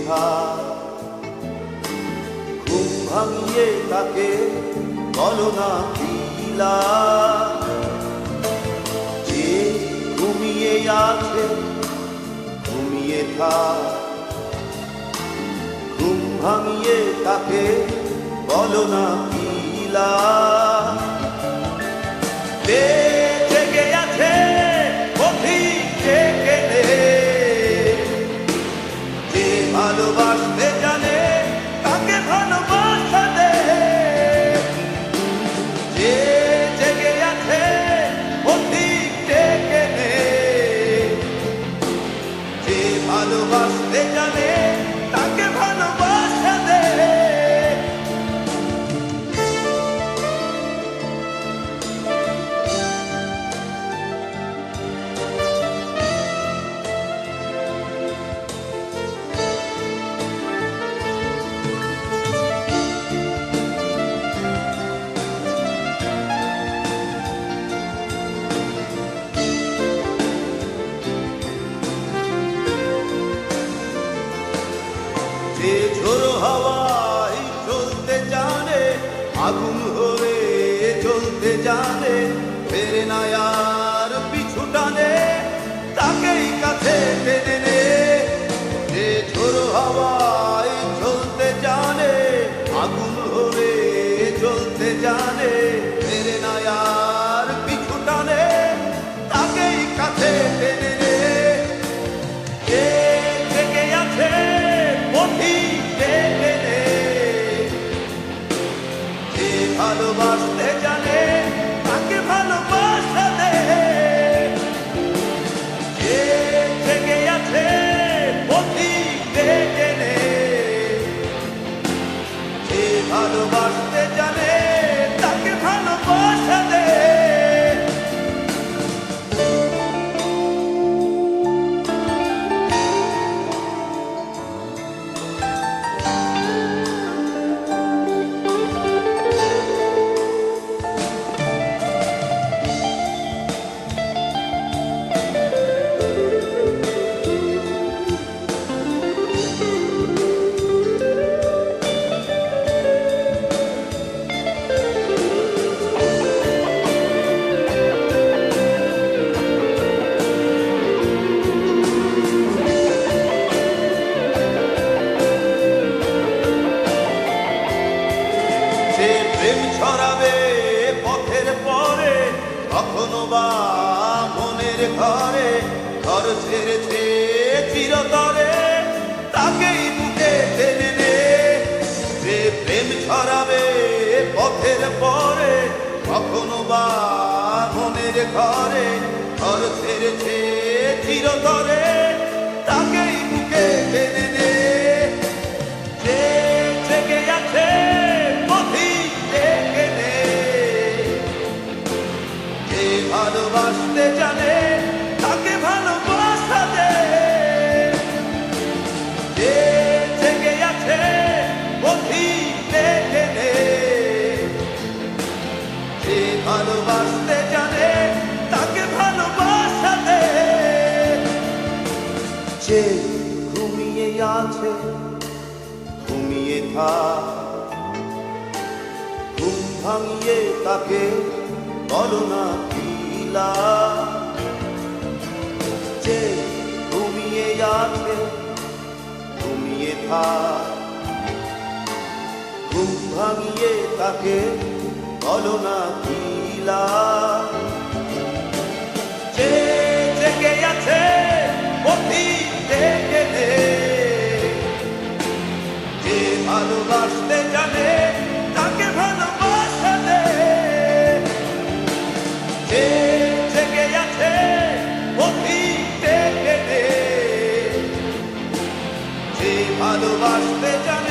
থা ঘুম ভাঙিয়ে তাকে বলো না পিলা যে ঘুমিয়ে আছে ঘুমিয়ে থা ঘুম ভাঙিয়ে তাকে বলো না পিলা জেগে আছে অধিক জেগে নে যে ভালোবাসতে জানে তাকে ভালোবাসা দে যে জেগে আছে অধিক জেগে নে যে ভালোবাসতে জানে তাকে ভালোবাসা দে যে ঝোড়ো হাওয়ায় চলতে জানে আগুন হয়ে চলতে জানে ফেরে না আর পিছু টানে তাকেই কাছে টেনে নে যে ঝোড়ো হাওয়ায় চলতে জানে আগুন হয়ে চলতে জানে ফেরে না আর পিছু টানে তাকেই কাছে টেনে নে যে জেগে আছে ভালোবাসতে জানে তাকে ভালোবাসা দে যে জেগে আছে অধিক জেগে নে যে ভালোবাসতে জানে তাকে ভালোবাসা দে প্রেম ছড়াবে পথের পরে কখনো বা মনের ঘরে ঘর ছেড়েছে চিরতরে তাকেই বুকে টেনে নে যে প্রেম ছড়াবে পথের পরে কখনো বা মনের ঘরে ঘর ছেড়েছে চিরতরে তাকেই বুকে টেনে নে যে জেগে আছে ভালোবাসতে জানে তাকে ভালোবাসা দে যে জেগে আছে অধিক জেগে নে যে ভালোবাসতে জানে তাকে ভালোবাসা দে যে ঘুমিয়ে আছে ঘুমিয়ে থা ঘুম ভাঙিয়ে তাকে বলো না পিলা যে ঘুমিয়ে আছে ঘুমিয়ে থা ঘুম ভাঙিয়ে তাকে বলো না পিলা যে জেগে আছে অধিক জেগে নে যে ভালোবাসতে জানে তাকে ভালোবাসা দে যে জেগে আছে অধিক জেগে নে যে ভালোবাসতে জানে